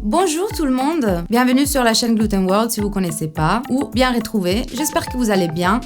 Bonjour tout le monde, bienvenue sur la chaîne Gluten World si vous ne connaissez pas, ou bien retrouvé, j'espère que vous allez bien.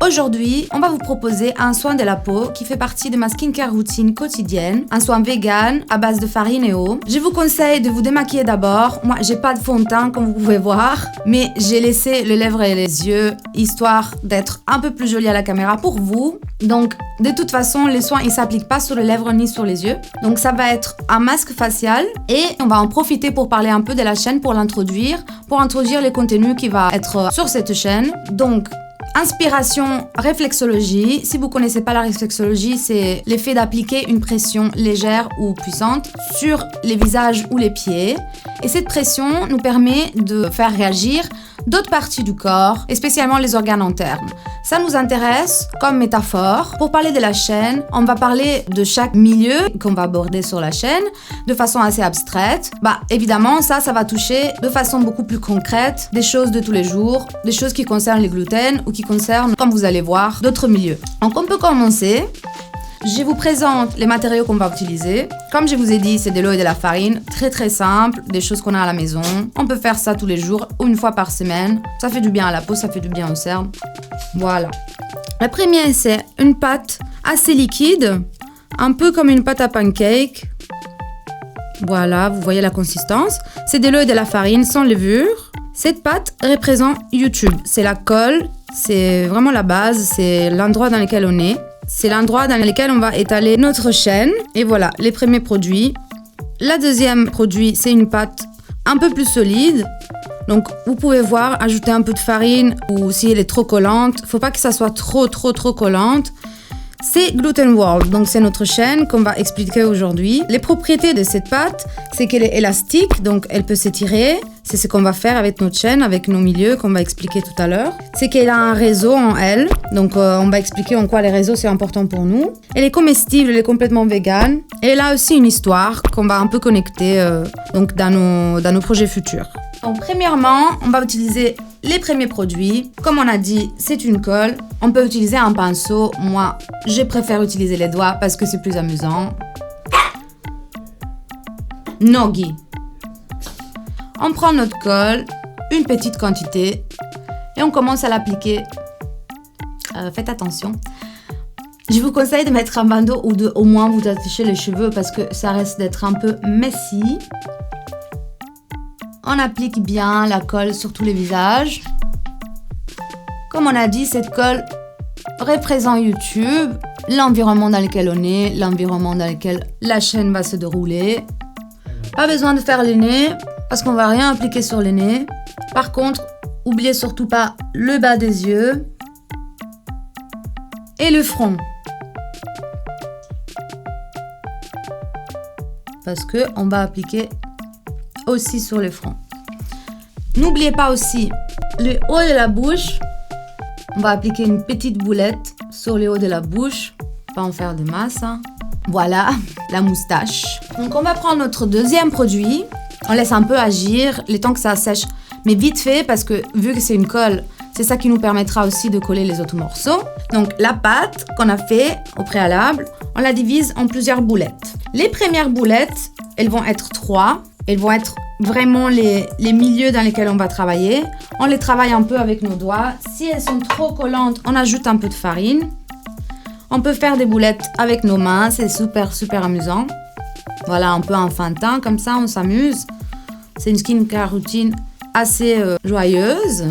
Aujourd'hui, on va vous proposer un soin de la peau qui fait partie de ma skincare routine quotidienne, un soin vegan à base de farine et eau. Je vous conseille de vous démaquiller d'abord. Moi, j'ai pas de fond de teint comme vous pouvez voir, mais j'ai laissé les lèvres et les yeux histoire d'être un peu plus jolie à la caméra pour vous. Donc, de toute façon, les soins ils s'appliquent pas sur les lèvres ni sur les yeux. Donc, ça va être un masque facial et on va en profiter pour parler un peu de la chaîne pour l'introduire, pour introduire les contenus qui va être sur cette chaîne. Donc, inspiration, réflexologie. Si vous connaissez pas la réflexologie, c'est l'effet d'appliquer une pression légère ou puissante sur les visages ou les pieds. Et cette pression nous permet de faire réagir d'autres parties du corps, et spécialement les organes internes. Ça nous intéresse comme métaphore. Pour parler de la chaîne, on va parler de chaque milieu qu'on va aborder sur la chaîne de façon assez abstraite. Évidemment, ça va toucher de façon beaucoup plus concrète des choses de tous les jours, des choses qui concernent les gluten ou qui concernent, comme vous allez voir, d'autres milieux. Donc on peut commencer. Je vous présente les matériaux qu'on va utiliser. Comme je vous ai dit, c'est de l'eau et de la farine. Très très simple, des choses qu'on a à la maison. On peut faire ça tous les jours ou une fois par semaine. Ça fait du bien à la peau, ça fait du bien aux cernes. Voilà. La première, c'est une pâte assez liquide, un peu comme une pâte à pancake. Voilà, vous voyez la consistance. C'est de l'eau et de la farine sans levure. Cette pâte représente YouTube. C'est la colle, c'est vraiment la base, c'est l'endroit dans lequel on est. C'est l'endroit dans lequel on va étaler notre chaîne. Et voilà, les premiers produits. La deuxième produit, c'est une pâte un peu plus solide. Donc, vous pouvez voir, ajouter un peu de farine ou si elle est trop collante. Faut pas que ça soit trop collante. C'est Gluten World, donc c'est notre chaîne qu'on va expliquer aujourd'hui. Les propriétés de cette pâte, c'est qu'elle est élastique, donc elle peut s'étirer. C'est ce qu'on va faire avec notre chaîne, avec nos milieux qu'on va expliquer tout à l'heure. C'est qu'elle a un réseau en elle, donc on va expliquer en quoi les réseaux c'est important pour nous. Elle est comestible, elle est complètement végane. Et elle a aussi une histoire qu'on va un peu connecter donc dans nos projets futurs. Donc premièrement, on va utiliser les premiers produits. Comme on a dit, c'est une colle. On peut utiliser un pinceau. Moi, je préfère utiliser les doigts parce que c'est plus amusant. Nogi. On prend notre colle, une petite quantité, et on commence à l'appliquer. Faites attention. Je vous conseille de mettre un bandeau ou de au moins vous attacher les cheveux parce que ça risque d'être un peu messy. On applique bien la colle sur tous les visages. Comme on a dit, cette colle représente YouTube, l'environnement dans lequel on est, l'environnement dans lequel la chaîne va se dérouler. Pas besoin de faire les nez parce qu'on va rien appliquer sur les nez. Par contre, oubliez surtout pas le bas des yeux et le front. Parce que on va appliquer aussi sur le front. N'oubliez pas aussi le haut de la bouche. On va appliquer une petite boulette sur le haut de la bouche. Pas en faire de masse. Voilà, la moustache. Donc on va prendre notre deuxième produit. On laisse un peu agir le temps que ça sèche. Mais vite fait parce que vu que c'est une colle, c'est ça qui nous permettra aussi de coller les autres morceaux. Donc la pâte qu'on a fait au préalable, on la divise en plusieurs boulettes. Les premières boulettes, elles vont être 3. Elles vont être vraiment les milieux dans lesquels on va travailler. On les travaille un peu avec nos doigts. Si elles sont trop collantes, on ajoute un peu de farine. On peut faire des boulettes avec nos mains. C'est super amusant. Voilà, un peu enfantin. Comme ça, on s'amuse. C'est une skincare routine assez joyeuse.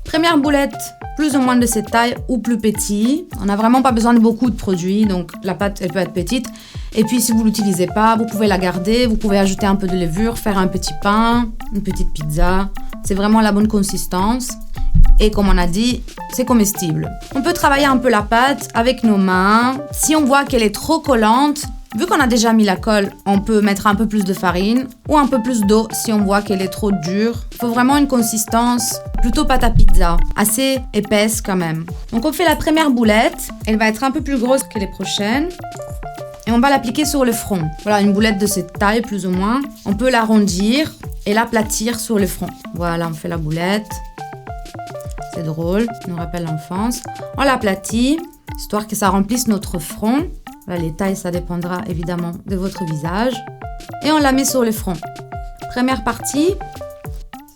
Première boulette, plus ou moins de cette taille ou plus petit. On n'a vraiment pas besoin de beaucoup de produits. Donc, la pâte, elle peut être petite. Et puis, si vous ne l'utilisez pas, vous pouvez la garder. Vous pouvez ajouter un peu de levure, faire un petit pain, une petite pizza. C'est vraiment la bonne consistance. Et comme on a dit, c'est comestible. On peut travailler un peu la pâte avec nos mains. Si on voit qu'elle est trop collante, vu qu'on a déjà mis la colle, on peut mettre un peu plus de farine ou un peu plus d'eau si on voit qu'elle est trop dure. Il faut vraiment une consistance plutôt pâte à pizza, assez épaisse quand même. Donc on fait la première boulette. Elle va être un peu plus grosse que les prochaines. Et on va l'appliquer sur le front. Voilà, une boulette de cette taille, plus ou moins. On peut l'arrondir et l'aplatir sur le front. Voilà, on fait la boulette. C'est drôle, ça nous rappelle l'enfance. On l'aplatit, histoire que ça remplisse notre front. Voilà, les tailles, ça dépendra évidemment de votre visage. Et on la met sur le front. première partie,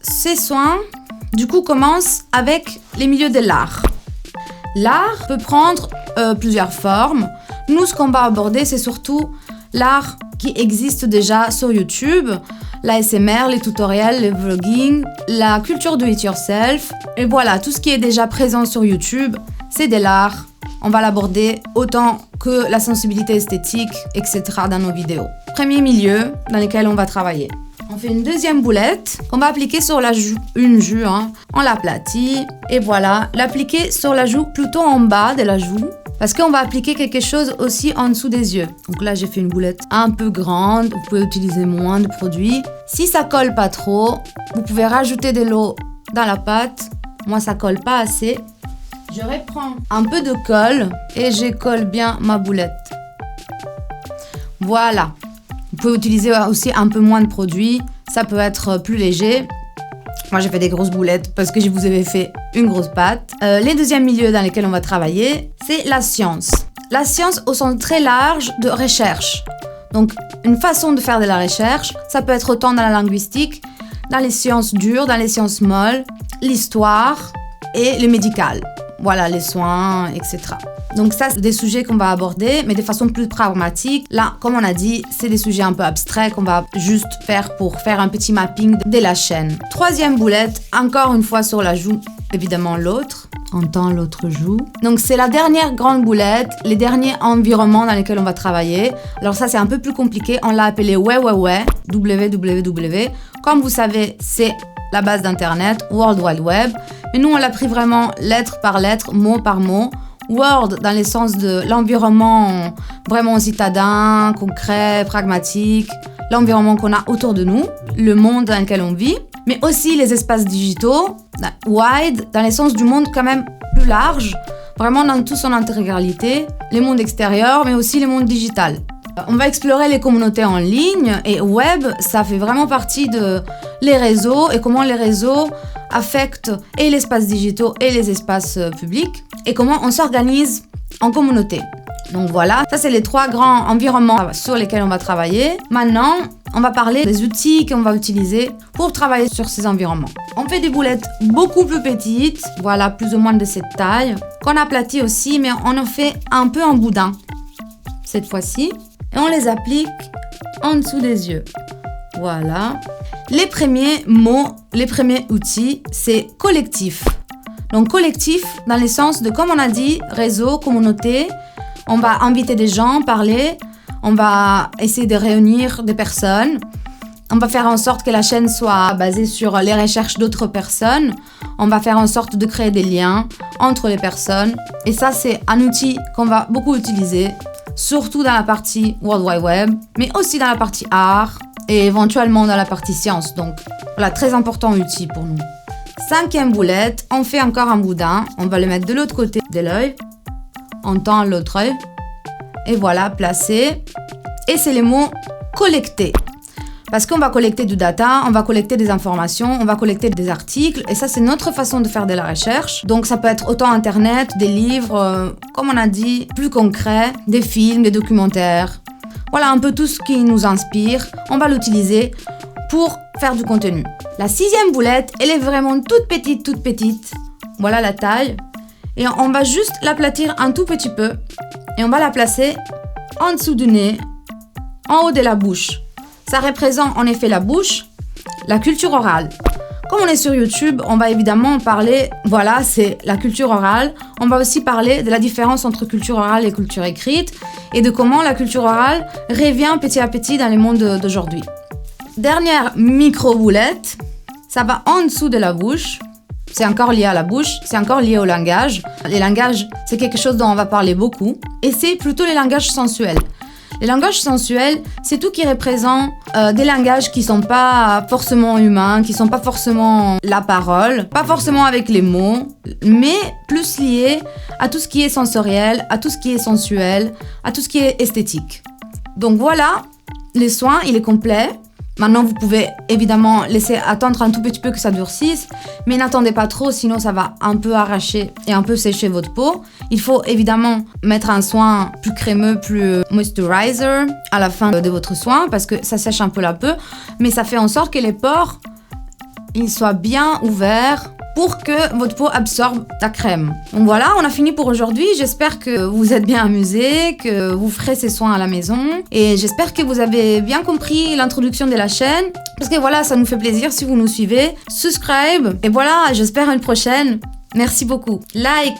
ces soins, du coup, commencent avec les milieux de l'art. L'art peut prendre plusieurs formes. Nous, ce qu'on va aborder, c'est surtout l'art qui existe déjà sur YouTube, l'ASMR, les tutoriels, le vlogging, la culture do it yourself. Et voilà, tout ce qui est déjà présent sur YouTube, c'est de l'art. On va l'aborder autant que la sensibilité esthétique, etc. dans nos vidéos. Premier milieu dans lequel on va travailler. On fait une deuxième boulette qu'on va appliquer sur la joue, une joue, on l'aplatit et voilà, l'appliquer sur la joue plutôt en bas de la joue parce qu'on va appliquer quelque chose aussi en dessous des yeux. Donc là, j'ai fait une boulette un peu grande, vous pouvez utiliser moins de produits. Si ça colle pas trop, vous pouvez rajouter de l'eau dans la pâte. Moi, ça colle pas assez. Je reprends un peu de colle et je colle bien ma boulette. Voilà. Vous pouvez utiliser aussi un peu moins de produits. Ça peut être plus léger. Moi, j'ai fait des grosses boulettes parce que je vous avais fait une grosse pâte. Les deuxièmes milieux dans lesquels on va travailler, c'est la science. La science au sens très large de recherche. Donc, une façon de faire de la recherche, ça peut être autant dans la linguistique, dans les sciences dures, dans les sciences molles, l'histoire et le médical. Voilà, les soins, etc. Donc ça, c'est des sujets qu'on va aborder, mais de façon plus pragmatique. Là, comme on a dit, c'est des sujets un peu abstraits qu'on va juste faire pour faire un petit mapping de la chaîne. Troisième boulette, encore une fois sur la joue, évidemment l'autre. On tend l'autre joue. Donc c'est la dernière grande boulette, les derniers environnements dans lesquels on va travailler. Alors ça, c'est un peu plus compliqué. On l'a appelé www. Comme vous savez, c'est la base d'Internet, World Wide Web. Mais nous, on l'a pris vraiment lettre par lettre, mot par mot. World dans le sens de l'environnement vraiment citadin, concret, pragmatique, l'environnement qu'on a autour de nous, le monde dans lequel on vit, mais aussi les espaces digitaux. Wide dans le sens du monde quand même plus large, vraiment dans toute son intégralité, les mondes extérieurs, mais aussi les mondes digital. On va explorer les communautés en ligne et web, ça fait vraiment partie de les réseaux et comment les réseaux affectent et l'espace digitaux et les espaces publics et comment on s'organise en communauté. Donc voilà, ça c'est les trois grands environnements sur lesquels on va travailler. Maintenant, on va parler des outils qu'on va utiliser pour travailler sur ces environnements. On fait des boulettes beaucoup plus petites, voilà, plus ou moins de cette taille, qu'on aplatit aussi, mais on en fait un peu en boudin cette fois-ci. Et on les applique en dessous des yeux. Voilà. Les premiers mots, les premiers outils, c'est collectif. Donc collectif dans le sens de, comme on a dit, réseau, communauté. On va inviter des gens, parler. On va essayer de réunir des personnes. On va faire en sorte que la chaîne soit basée sur les recherches d'autres personnes. On va faire en sorte de créer des liens entre les personnes. Et ça, c'est un outil qu'on va beaucoup utiliser. Surtout dans la partie World Wide Web, mais aussi dans la partie art et éventuellement dans la partie science. Donc, voilà, très important outil pour nous. Cinquième boulette, on fait encore un boudin. On va le mettre de l'autre côté de l'œil. On tend l'autre œil. Et voilà, placé. Et c'est les mots collecter. Parce qu'on va collecter du data, on va collecter des informations, on va collecter des articles. Et ça, c'est notre façon de faire de la recherche. Donc, ça peut être autant Internet, des livres, comme on a dit, plus concret, des films, des documentaires. Voilà un peu tout ce qui nous inspire. On va l'utiliser pour faire du contenu. La sixième boulette, elle est vraiment toute petite. Voilà la taille. Et on va juste l'aplatir un tout petit peu. Et on va la placer en dessous du nez, en haut de la bouche. Ça représente en effet la bouche, la culture orale. Comme on est sur YouTube, on va évidemment parler, voilà, c'est la culture orale. On va aussi parler de la différence entre culture orale et culture écrite et de comment la culture orale revient petit à petit dans le monde d'aujourd'hui. Dernière micro-boulette, ça va en dessous de la bouche. C'est encore lié à la bouche, c'est encore lié au langage. Les langages, c'est quelque chose dont on va parler beaucoup. Et c'est plutôt les langages sensuels. Les langages sensuels, c'est tout qui représente des langages qui sont pas forcément humains, qui sont pas forcément la parole, pas forcément avec les mots, mais plus liés à tout ce qui est sensoriel, à tout ce qui est sensuel, à tout ce qui est esthétique. Donc voilà, les soins, il est complet. Maintenant, vous pouvez évidemment laisser attendre un tout petit peu que ça durcisse, mais n'attendez pas trop, sinon ça va un peu arracher et un peu sécher votre peau. Il faut évidemment mettre un soin plus crémeux, plus moisturizer à la fin de votre soin parce que ça sèche un peu la peau, mais ça fait en sorte que les pores ils soient bien ouverts pour que votre peau absorbe la crème. Donc voilà, on a fini pour aujourd'hui. J'espère que vous vous êtes bien amusés, que vous ferez ces soins à la maison. Et j'espère que vous avez bien compris l'introduction de la chaîne. Parce que voilà, ça nous fait plaisir si vous nous suivez. Subscribe. Et voilà, j'espère à une prochaine. Merci beaucoup. Like.